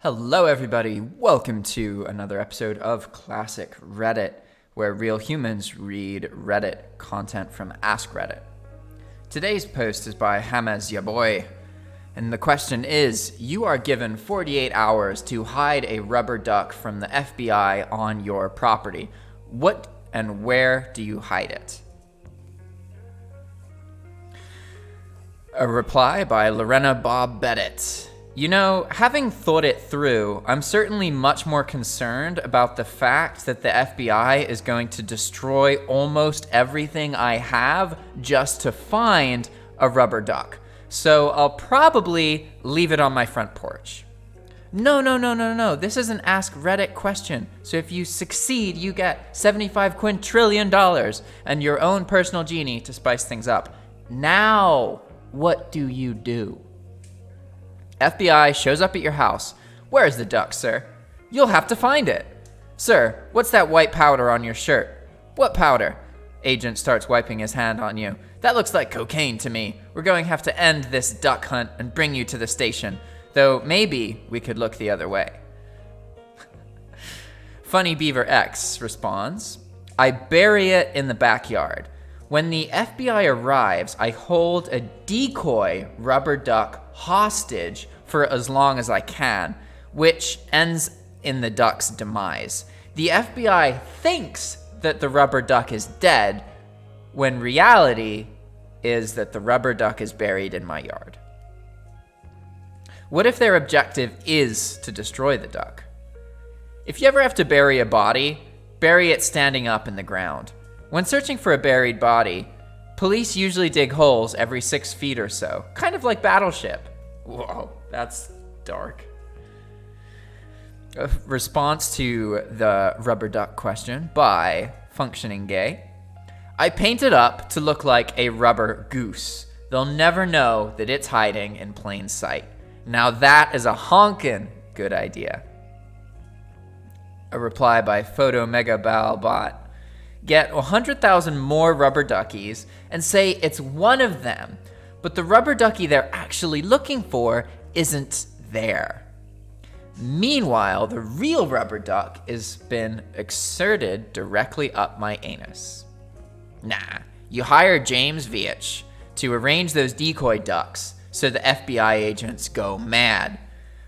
Hello everybody, welcome to another episode of Classic Reddit, where real humans read Reddit content from askreddit. Today's post is by Hamaz Yaboy, and the question is, you are given 48 hours to hide a rubber duck from the FBI on your property. What and where do you hide it? A reply by Lorena Bob Bennett. You know, having thought it through, I'm certainly much more concerned about the fact that the FBI is going to destroy almost everything I have just to find a rubber duck. So I'll probably leave it on my front porch. No. This is an Ask Reddit question. So if you succeed, you get $75 quintillion and your own personal genie to spice things up. Now, what do you do? FBI shows up at your house. Where is the duck, sir? You'll have to find it. Sir, what's that white powder on your shirt? What powder? Agent starts wiping his hand on you. That looks like cocaine to me. We're going to have to end this duck hunt and bring you to the station. Though maybe we could look the other way. Funny Beaver X responds, I bury it in the backyard. When the FBI arrives, I hold a decoy rubber duck hostage for as long as I can, which ends in the duck's demise. The FBI thinks that the rubber duck is dead, when reality is that the rubber duck is buried in my yard. What if their objective is to destroy the duck? If you ever have to bury a body, bury it standing up in the ground. When searching for a buried body, police usually dig holes every 6 feet or so, kind of like Battleship. Whoa, that's dark. A response to the rubber duck question by Functioning Gay. I paint it up to look like a rubber goose. They'll never know that it's hiding in plain sight. Now that is a honkin' good idea. A reply by Photo Mega Balbot. Get 100,000 more rubber duckies and say it's one of them, but the rubber ducky they're actually looking for isn't there. Meanwhile, the real rubber duck has been exerted directly up my anus. Nah, you hire James Veitch to arrange those decoy ducks so the FBI agents go mad.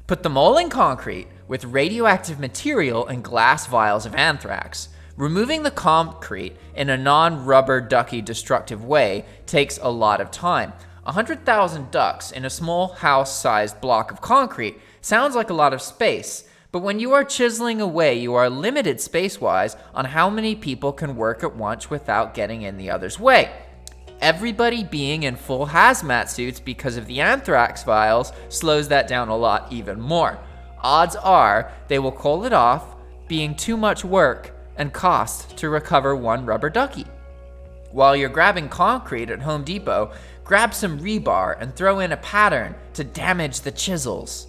Put them all in concrete with radioactive material and glass vials of anthrax. Removing the concrete in a non-rubber ducky destructive way takes a lot of time. 100,000 ducks in a small house-sized block of concrete sounds like a lot of space, but when you are chiseling away, you are limited space-wise on how many people can work at once without getting in the other's way. Everybody being in full hazmat suits because of the anthrax vials slows that down a lot even more. Odds are they will call it off, being too much work and cost to recover one rubber ducky. While you're grabbing concrete at Home Depot, grab some rebar and throw in a pattern to damage the chisels.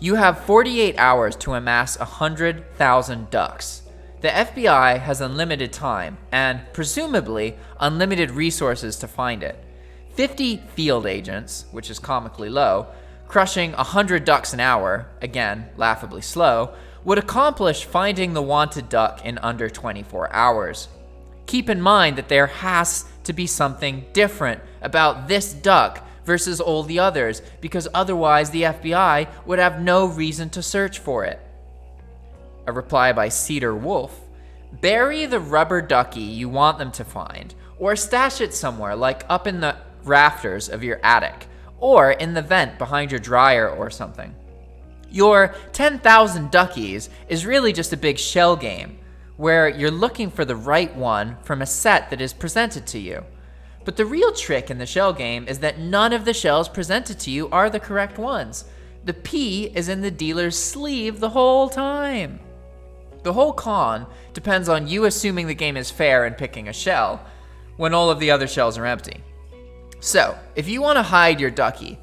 You have 48 hours to amass 100,000 ducks. The FBI has unlimited time and, presumably, unlimited resources to find it. 50 field agents, which is comically low, crushing 100 ducks an hour, again, laughably slow, would accomplish finding the wanted duck in under 24 hours. Keep in mind that there has to be something different about this duck versus all the others, because otherwise the FBI would have no reason to search for it. A reply by Cedar Wolf. Bury the rubber ducky you want them to find, or stash it somewhere like up in the rafters of your attic, or in the vent behind your dryer or something. Your 10,000 duckies is really just a big shell game, where you're looking for the right one from a set that is presented to you. But the real trick in the shell game is that none of the shells presented to you are the correct ones. The P is in the dealer's sleeve the whole time. The whole con depends on you assuming the game is fair and picking a shell, when all of the other shells are empty. So, if you want to hide your ducky,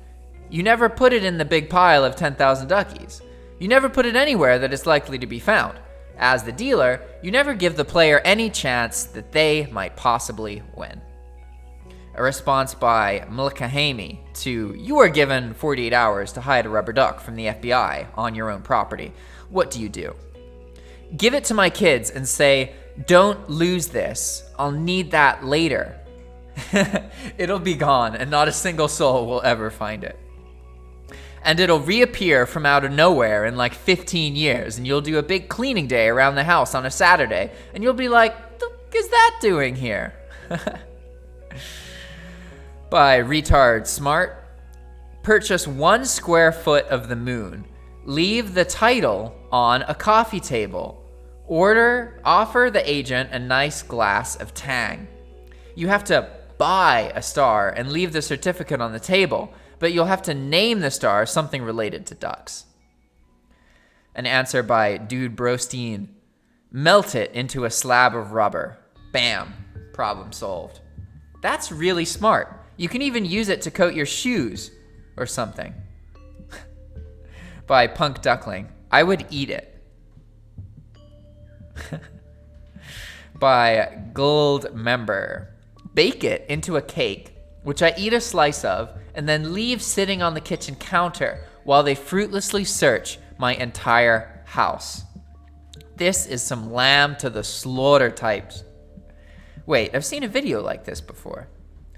you never put it in the big pile of 10,000 duckies. You never put it anywhere that it's likely to be found. As the dealer, you never give the player any chance that they might possibly win. A response by Mlkahemi to, you are given 48 hours to hide a rubber duck from the FBI on your own property. What do you do? Give it to my kids and say, don't lose this. I'll need that later. It'll be gone and not a single soul will ever find it. And it'll reappear from out of nowhere in like 15 years, and you'll do a big cleaning day around the house on a Saturday, and you'll be like, what the fuck is that doing here? By Retard Smart. Purchase 1 square foot of the moon. Leave the title on a coffee table. Offer the agent a nice glass of Tang. You have to buy a star and leave the certificate on the table, but you'll have to name the star something related to ducks. An answer by Dude Brostein. Melt it into a slab of rubber. Bam. Problem solved. That's really smart. You can even use it to coat your shoes or something. By Punk Duckling. I would eat it. By Gold Member. Bake it into a cake, which I eat a slice of, and then leave sitting on the kitchen counter while they fruitlessly search my entire house. This is some lamb to the slaughter types. Wait, I've seen a video like this before.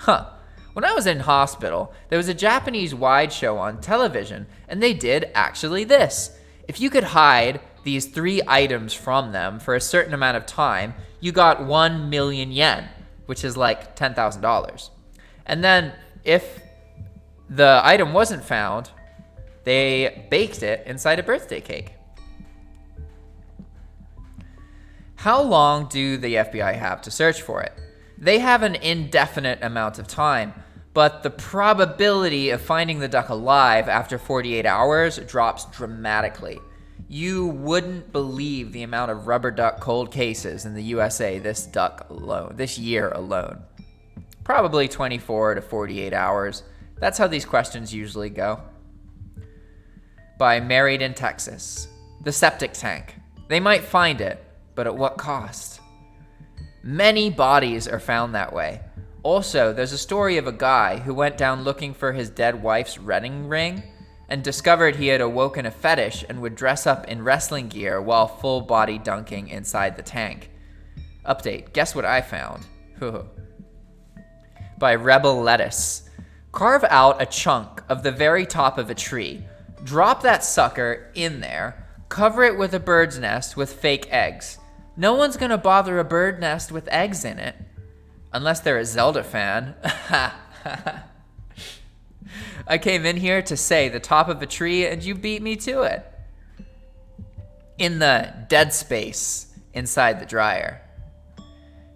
When I was in hospital, there was a Japanese wide show on television, and they did actually this. If you could hide these 3 items from them for a certain amount of time, you got 1 million yen, which is like $10,000. And then if the item wasn't found, they baked it inside a birthday cake. How long do the FBI have to search for it? They have an indefinite amount of time, but the probability of finding the duck alive after 48 hours drops dramatically. You wouldn't believe the amount of rubber duck cold cases in the USA this year alone. Probably 24 to 48 hours. That's how these questions usually go. By Married in Texas. The septic tank. They might find it, but at what cost? Many bodies are found that way. Also, there's a story of a guy who went down looking for his dead wife's wedding ring and discovered he had awoken a fetish and would dress up in wrestling gear while full body dunking inside the tank. Update, guess what I found? By Rebel Lettuce. Carve out a chunk of the very top of a tree, drop that sucker in there, cover it with a bird's nest with fake eggs. No one's gonna bother a bird nest with eggs in it. Unless they're a Zelda fan. I came in here to say the top of a tree and you beat me to it. In the dead space inside the dryer.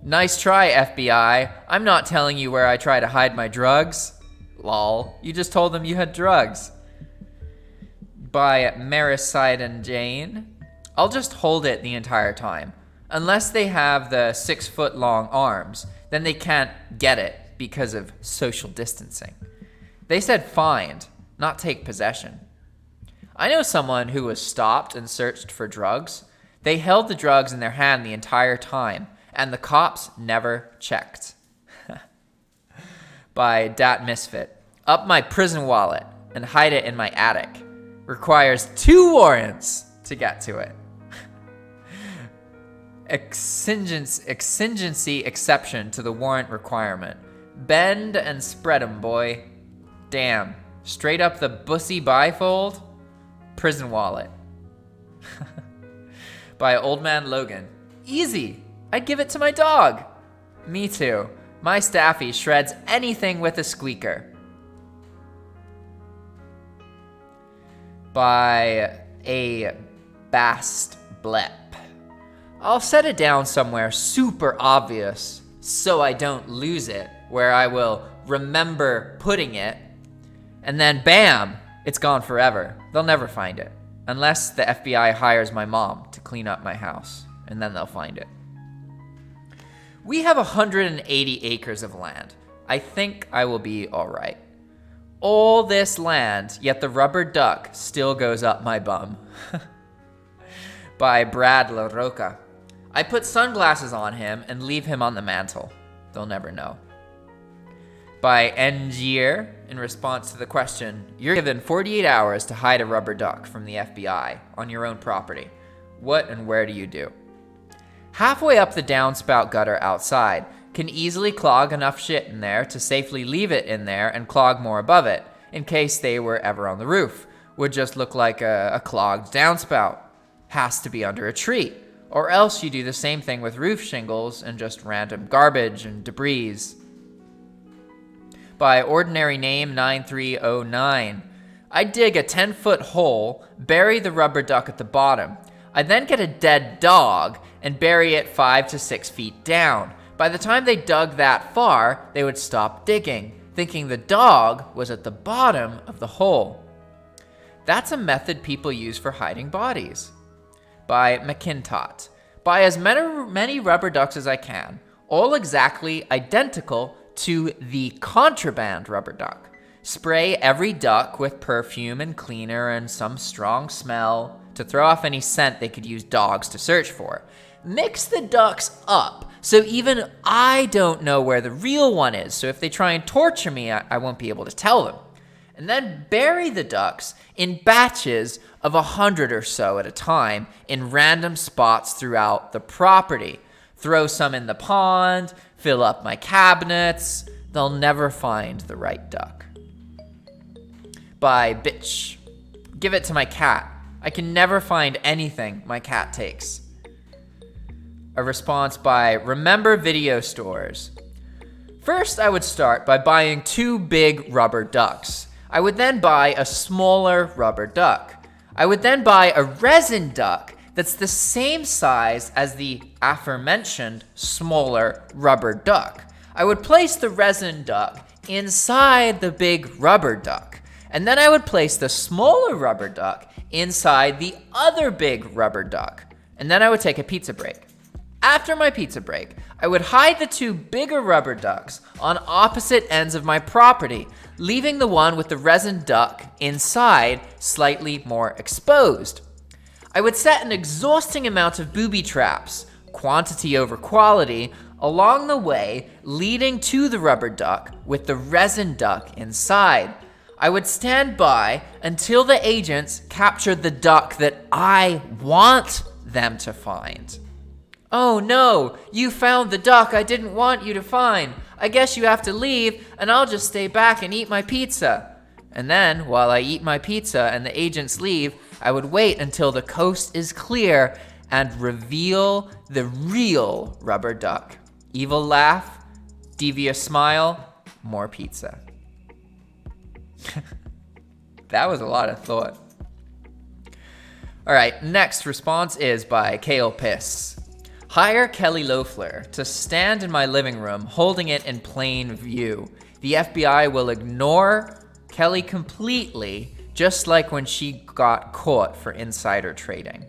Nice try, FBI. I'm not telling you where I try to hide my drugs. Lol, you just told them you had drugs. By Maricide and Jane. I'll just hold it the entire time. Unless they have the 6-foot-long arms, then they can't get it because of social distancing. They said find, not take possession. I know someone who was stopped and searched for drugs. They held the drugs in their hand the entire time, and the cops never checked. By Dat Misfit. Up my prison wallet and hide it in my attic. Requires 2 warrants to get to it. Exigency exception to the warrant requirement. Bend and spread 'em, boy. Damn. Straight up the bussy bifold? Prison wallet. By Old Man Logan. Easy. I'd give it to my dog. Me too. My Staffy shreds anything with a squeaker. By a Bast Blep. I'll set it down somewhere super obvious so I don't lose it, where I will remember putting it, and then bam, it's gone forever. They'll never find it, unless the FBI hires my mom to clean up my house, and then they'll find it. We have 180 acres of land. I think I will be all right. All this land, yet the rubber duck still goes up my bum. By Brad LaRocca. I put sunglasses on him and leave him on the mantle. They'll never know. By Engier, in response to the question, you're given 48 hours to hide a rubber duck from the FBI on your own property. What and where do you do? Halfway up the downspout gutter outside, can easily clog enough shit in there to safely leave it in there and clog more above it, in case they were ever on the roof. Would just look like a clogged downspout. Has to be under a tree. Or else you do the same thing with roof shingles and just random garbage and debris. By ordinary name 9309. I dig a 10-foot hole, bury the rubber duck at the bottom. I then get a dead dog and bury it 5 to 6 feet down. By the time they dug that far, they would stop digging, thinking the dog was at the bottom of the hole. That's a method people use for hiding bodies. By McIntot. Buy as many rubber ducks as I can, all exactly identical to the contraband rubber duck. Spray every duck with perfume and cleaner and some strong smell to throw off any scent they could use dogs to search for. Mix the ducks up so even I don't know where the real one is, so if they try and torture me, I won't be able to tell them. And then bury the ducks in batches of 100 or so at a time in random spots throughout the property. Throw some in the pond, fill up my cabinets. They'll never find the right duck. By Bitch. Give it to my cat. I can never find anything my cat takes. A response by Remember Video Stores. First, I would start by buying 2 big rubber ducks. I would then buy a smaller rubber duck. I would then buy a resin duck that's the same size as the aforementioned smaller rubber duck. I would place the resin duck inside the big rubber duck, and then I would place the smaller rubber duck inside the other big rubber duck, and then I would take a pizza break. After my pizza break, I would hide the 2 bigger rubber ducks on opposite ends of my property, leaving the one with the resin duck inside slightly more exposed. I would set an exhausting amount of booby traps, quantity over quality, along the way leading to the rubber duck with the resin duck inside. I would stand by until the agents captured the duck that I want them to find. Oh no, you found the duck I didn't want you to find. I guess you have to leave and I'll just stay back and eat my pizza. And then, while I eat my pizza and the agents leave, I would wait until the coast is clear and reveal the real rubber duck. Evil laugh, devious smile, more pizza. That was a lot of thought. All right, next response is by Kale Piss. Hire Kelly Loeffler to stand in my living room holding it in plain view. The FBI will ignore Kelly completely, just like when she got caught for insider trading.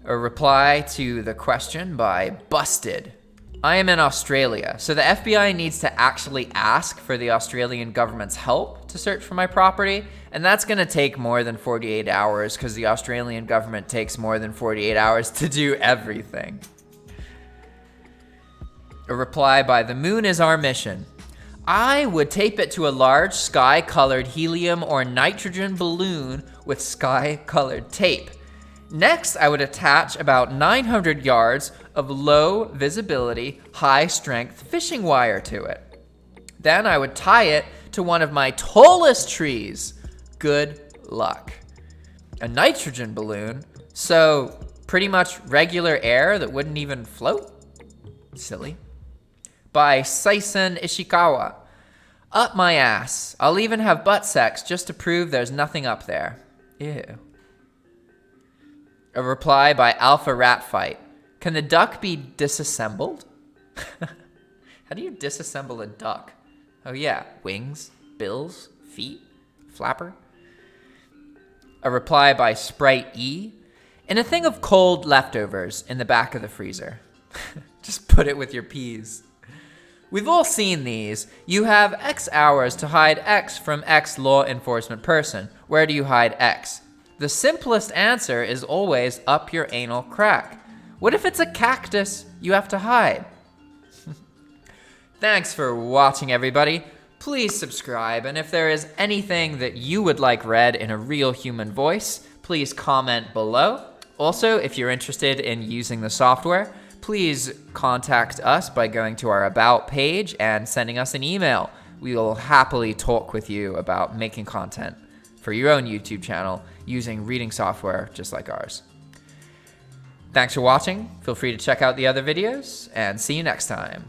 A reply to the question by Busted. I am in Australia, so the FBI needs to actually ask for the Australian government's help to search for my property, and that's going to take more than 48 hours because the Australian government takes more than 48 hours to do everything. A reply by The Moon is Our Mission. I would tape it to a large sky-colored helium or nitrogen balloon with sky-colored tape. Next, I would attach about 900 yards of low visibility, high strength fishing wire to it. Then I would tie it to one of my tallest trees. Good luck. A nitrogen balloon, so pretty much regular air that wouldn't even float? Silly. By Saisen Ishikawa. Up my ass. I'll even have butt sex just to prove there's nothing up there. Ew. A reply by Alpha Rat Fight. Can the duck be disassembled? How do you disassemble a duck? Oh yeah, wings, bills, feet, flapper. A reply by Sprite E. In a thing of cold leftovers in the back of the freezer. Just put it with your peas. We've all seen these. You have X hours to hide X from X law enforcement person. Where do you hide X? The simplest answer is always up your anal crack. What if it's a cactus you have to hide? Thanks for watching, everybody. Please subscribe, and if there is anything that you would like read in a real human voice, please comment below. Also, if you're interested in using the software, please contact us by going to our About page and sending us an email. We will happily talk with you about making content for your own YouTube channel using reading software just like ours. Thanks for watching. Feel free to check out the other videos, and see you next time.